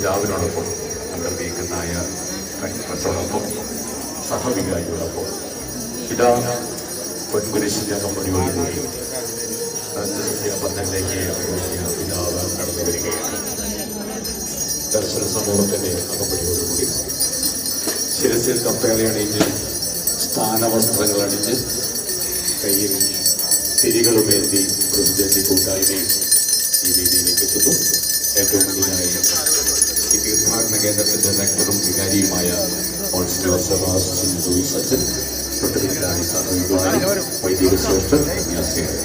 പിതാവിനോടൊപ്പം നമ്മുടെ വീക്കനായ കൺട്രസോടൊപ്പം സഹവികാരിയോടൊപ്പം ഇതാ പൊൻകുരിശിൻ്റെ കമ്പനിയോടുകൂടി ബന്ധങ്ങളിലേക്ക് പിതാവ് കടന്നു വരികയാണ്. ദർശന സമൂഹത്തിൻ്റെ അകമ്പടിയോടുകൂടി ശിരസിൽ കപ്പേളയണിഞ്ഞ് സ്ഥാനവസ്ത്രങ്ങൾ അണിഞ്ഞ് കയ്യിൽ തിരികളുമേന്തി പ്രസിഡന്റ് കൂട്ടായ്മയും ഈ വേദിയിലേക്ക് എത്തുന്നു. ഏറ്റവും മുന്നിലായി ഈ തീർത്ഥാടന കേന്ദ്രത്തിൻ്റെ ഡയറക്ടറും വികാരിയുമായ മോൺസിനോർ സെബാസ്റ്റ്യൻ ലൂയിസ് അച്ഛൻ, തൊട്ടുപിന്നിലായി സഹവികാരി വൈദിക ശ്രേഷ്ഠൻ കന്യാസ്ത്രീകൾ.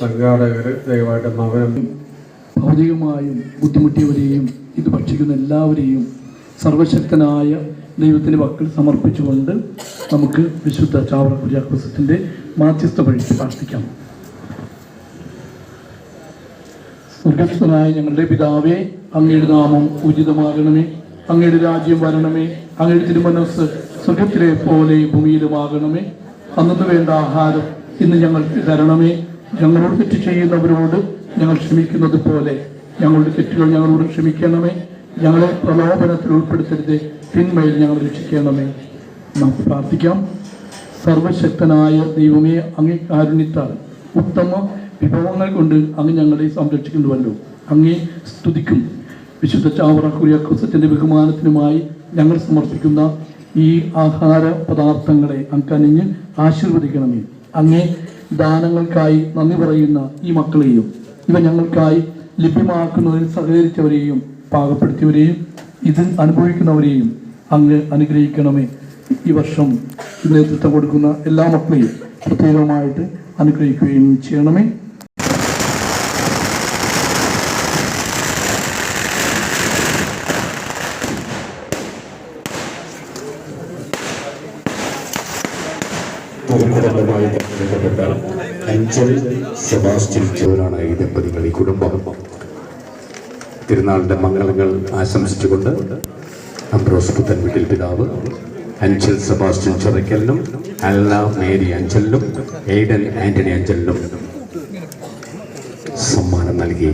സംഘാടകർ ദയവായിട്ട് മകനും ഭൗതികമായും ബുദ്ധിമുട്ടിയവരെയും ഇത് ഭക്ഷിക്കുന്ന എല്ലാവരെയും സർവശക്തനായ ദൈവത്തിൻ്റെ പക്കൽ സമർപ്പിച്ചുകൊണ്ട് നമുക്ക് വിശുദ്ധ ചാവറ കുര്യാക്കോസിൻ്റെ മാധ്യസ്ഥ വഴി പ്രാർത്ഥിക്കാം. സ്വർഗസ്ഥനായ ഞങ്ങളുടെ പിതാവേ, അങ്ങയുടെ നാമം ഉചിതമാകണമേ, അങ്ങയുടെ രാജ്യം വരണമേ, അങ്ങയുടെ തിരുമനസ്സ് സ്വർഗത്തിലെ പോലെ ഭൂമിയിലുമാകണമേ. അന്നു വേണ്ട ആഹാരം ഇന്ന് ഞങ്ങൾക്ക് തരണമേ. ഞങ്ങളോട് തെറ്റ് ചെയ്യുന്നവരോട് ഞങ്ങൾ ക്ഷമിക്കുന്നത് പോലെ ഞങ്ങളുടെ തെറ്റുകൾ ഞങ്ങളോട് ക്ഷമിക്കണമേ. ഞങ്ങളെ പ്രലോഭനത്തിൽ ഉൾപ്പെടുത്തരുത്, തിന്മയിൽ ഞങ്ങൾ രക്ഷിക്കണമേ. നമുക്ക് പ്രാർത്ഥിക്കാം. സർവശക്തനായ ദൈവമേ, അങ്ങേ കാരുണ്യത്താൽ ഉത്തമ വിഭവങ്ങൾ കൊണ്ട് അങ്ങ് ഞങ്ങളെ സംരക്ഷിക്കുന്നുവല്ലോ. അങ്ങേ സ്തുതിക്കും വിശുദ്ധ ചാവറ കുര്യാക്കോസിൻ്റെ ബഹുമാനത്തിനുമായി ഞങ്ങൾ സമർപ്പിക്കുന്ന ഈ ആഹാര പദാർത്ഥങ്ങളെ അങ്ങ് ആശീർവദിക്കണമേ. അങ്ങേ ദാനങ്ങൾക്കായി നന്ദി പറയുന്ന ഈ മക്കളെയും ഇവ ഞങ്ങൾക്കായി ലഭ്യമാക്കുന്നതിൽ സഹകരിച്ചവരെയും പാകപ്പെടുത്തിയവരെയും ഇത് അനുഭവിക്കുന്നവരെയും അങ്ങ് അനുഗ്രഹിക്കണമേ. ഈ വർഷം നേതൃത്വം കൊടുക്കുന്ന എല്ലാ മക്കളെയും പ്രത്യേകമായിട്ട് അനുഗ്രഹിക്കുകയും ചെയ്യണമേ. കുടുംബമായി തെരഞ്ഞെടുക്കപ്പെട്ട അഞ്ചൽ സെബാസ്റ്റ്യൻ ചേരാണ് ഈ ദമ്പതികൾ, ഈ കുടുംബം. തിരുനാളിൻ്റെ മംഗളങ്ങൾ ആശംസിച്ചുകൊണ്ട് അംബ്രോസ് പുത്തൻവീട്ടിൽ പിതാവ് അഞ്ചൽ സെബാസ്റ്റ്യൻ ചിറയ്ക്കലിനും അല്ല മേരി അഞ്ചലിനും എയ്ഡൻ ആന്റണി അഞ്ചലിനും സമ്മാനം നൽകി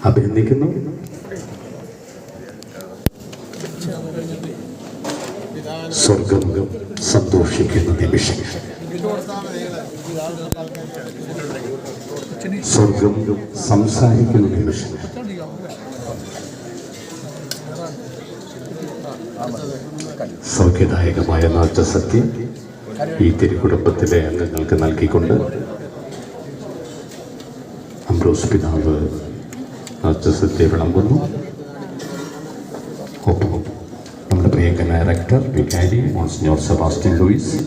അഭിനന്ദിക്കുന്നു. സ്വർഗം സന്തോഷിക്കുന്ന നിമിഷം, സ്വർഗം സംസാരിക്കുന്ന നിമിഷം. സൗഖ്യദായകമായ നാട്യസത്യം ഈ തിരുക്കുടുംബത്തിലെ അംഗങ്ങൾക്ക് നൽകിക്കൊണ്ട് അംബ്രോസ് പിതാവ് നാട്യസത്യം വിളമ്പുന്നു. ഒപ്പം നമ്മുടെ പ്രിയങ്കനായ റെക്ടർ വികാരി മോൺസിനോർ സെബാസ്റ്റ്യൻ ലൂയിസ്,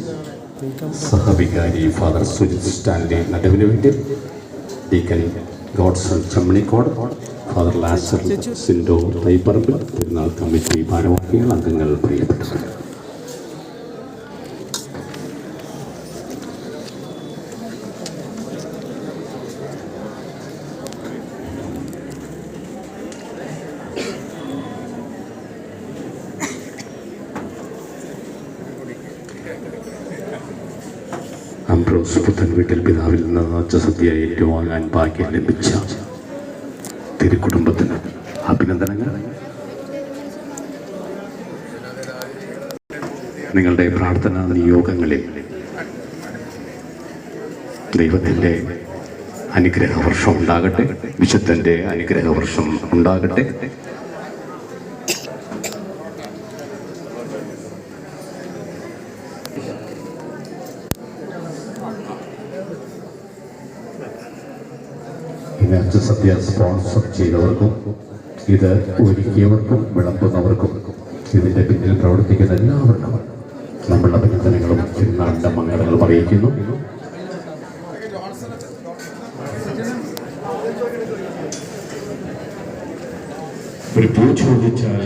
സഹവികാരി ഫാദർ സുജിത് സ്റ്റാൻലി നടുവിനുവേണ്ടി, deacon Godson Chammanikode, father Lazar Sindo Thaiparambil, പെരുന്നാൾ കമ്മിറ്റി ഭാരവാഹികൾ, അംഗങ്ങൾ, പ്രിയപ്പെട്ടവർ. അംബ്രോസ് പുത്തൻവീട്ടിൽ പിതാവിൽ നിന്ന് നാട്യസദ്യ ഏറ്റുവാങ്ങാൻ ഭാഗ്യം ലഭിച്ച തിരുക്കുടുംബത്തിന് അഭിനന്ദനങ്ങൾ. നിങ്ങളുടെ പ്രാർത്ഥനാ നിയോഗങ്ങളിൽ ദൈവത്തിൻ്റെ അനുഗ്രഹവർഷം ഉണ്ടാകട്ടെ, വിശുദ്ധൻ്റെ അനുഗ്രഹവർഷം ഉണ്ടാകട്ടെ. സദ്യ സ്പോൺസർ ചെയ്തവർക്കും ഇത് ഒരുക്കിയവർക്കും വിളമ്പുന്നവർക്കും ഇതിൻ്റെ പിന്നിൽ പ്രവർത്തിക്കുന്ന എല്ലാവർക്കും നമ്മളുടെ അഭിനന്ദനങ്ങളും തിരുനാളിൻ്റെ മംഗളങ്ങളും അറിയിക്കുന്നു. ഒരു പൂ ചോദിച്ചാൽ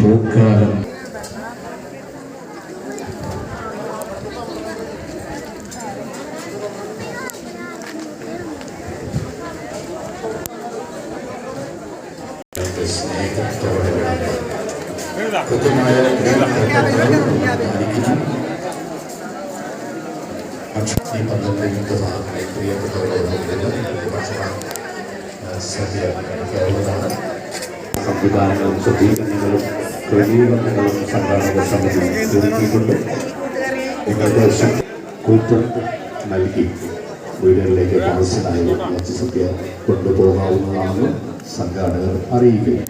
പൂക്കാലം കൃത്യമായ ഈ പദ്ധതിയുടെ ഭാഗമായി സംവിധാനങ്ങളും ശുദ്ധീകരണങ്ങളും ക്രമീകരണങ്ങളും സംഘാടക സമിതി ഒരുക്കിയിട്ടുണ്ട്. നിങ്ങൾക്ക് കൂപ്പൺ നൽകി വീടുകളിലേക്ക് പാഴ്സലായി സദ്യ കൊണ്ടുപോകാവുന്നതാണെന്ന് സംഘാടകർ അറിയിക്കുന്നു.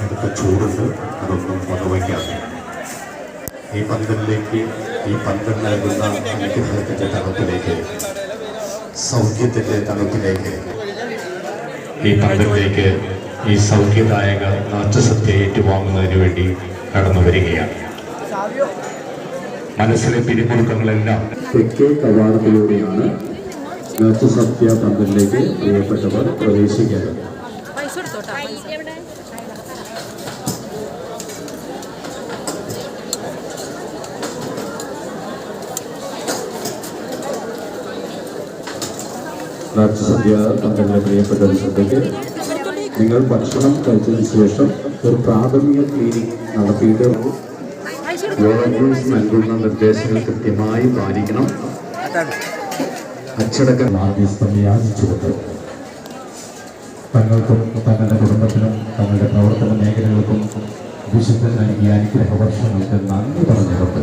അടുത്ത ചൂടുണ്ട്, അതൊന്നും പങ്കുവയ്ക്കാം. ഈ പന്തലിലേക്ക്, ഈ പന്തൽ നൽകുന്ന അനുഗ്രഹത്തിൻ്റെ തണുപ്പിലേക്ക്, സൗഖ്യത്തിൻ്റെ തണുപ്പിലേക്ക്, ഈ പന്തലിലേക്ക് ഈ സൗഖ്യദായക നാട്ടുസദ്യ ഏറ്റുവാങ്ങുന്നതിന് വേണ്ടി കടന്നു വരികയാണ്. മനസ്സിലെ പിരിമുറുക്കങ്ങളെല്ലാം തെക്കേ കവാടത്തിലൂടെയാണ് നാട്ടുസദ്യ പന്തലിലേക്ക് പ്രിയപ്പെട്ടവർ പ്രവേശിക്കുന്നത്. നാട്ടുസദ്യ പന്തലിലെ പ്രിയപ്പെട്ട ശ്രദ്ധയ്ക്ക്, നിങ്ങൾ ഭക്ഷണം കഴിച്ചതിന് ശേഷം ഒരു പ്രാഥമിക ക്ലീനിങ് നടത്തിയിട്ട് വോളണ്ടിയേഴ്സ് നൽകുന്ന നിർദ്ദേശങ്ങൾ കൃത്യമായി പാലിക്കണം. അച്ചടക്കം മാധ്യസ്ഥം യാചിച്ചുകൊണ്ട് തങ്ങൾക്കും തങ്ങളുടെ കുടുംബത്തിനും തങ്ങളുടെ പ്രവർത്തന മേഖലകൾക്കും വിശുദ്ധൻ നൽകിയ അനുഗ്രഹ വർഷങ്ങൾക്ക് നന്ദി പറഞ്ഞുകൊണ്ട്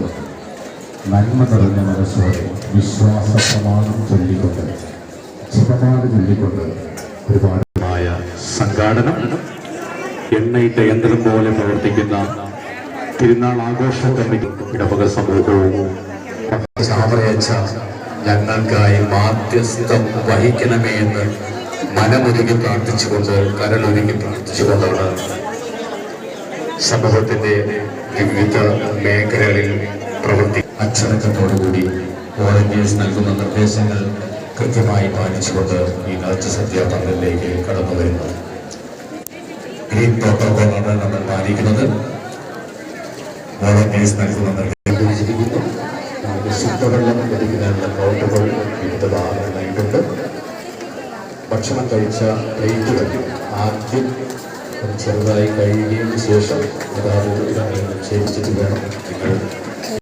നന്മ നിറഞ്ഞ മനസ്സോടെ വിശ്വാസ പ്രമാണം ചൊല്ലിക്കൊണ്ട് ചിതമാട് ചൊല്ലിക്കൊണ്ട് ഒരുപാടുമായ സംഘാടനം, എണ്ണയിട്ട യന്ത്രം പോലെ പ്രവർത്തിക്കുന്ന തിരുനാൾ ആഘോഷ കമ്മിറ്റി ഇടവക സമൂഹവും ചാവറയച്ച ഞങ്ങൾക്കായി മാധ്യസ്ഥം വഹിക്കണമേ എന്ന് മനമൊരുങ്ങി പ്രാർത്ഥിച്ചുകൊണ്ട്, കരളൊരുങ്ങി പ്രാർത്ഥിച്ചുകൊണ്ടാണ് സമൂഹത്തിന്റെ വിവിധ മേഖലകളിൽ അച്ചടക്കത്തോടുകൂടി വോളണ്ടിയേഴ്സ് നൽകുന്ന നിർദ്ദേശങ്ങൾ കൃത്യമായി പാലിച്ചുകൊണ്ട് ഈ നാട്ടുസദ്യ പന്തലിലേക്ക് കടന്നു വരുന്നത്. ഗ്രീൻ പ്രോട്ടോകോളാണ് നമ്മൾ പാലിക്കുന്നത്. വോളണ്ടിയേഴ്സ് നൽകുന്ന നിർദ്ദേശിച്ചിരിക്കുന്നു. നമുക്ക് ശുദ്ധവെള്ളം ലഭിക്കുന്നതിനുള്ള പ്രോട്ടോകോൾ വിവിധ ഭാഗങ്ങളായിട്ടുണ്ട്. ഭക്ഷണം കഴിച്ച പ്ലേറ്റുകൾ ആദ്യം ചെറുതായി കഴുകിയതിനു ശേഷം യഥാർത്ഥത്തിൽ നിക്ഷേപിച്ചിട്ട് വേണം നിങ്ങൾ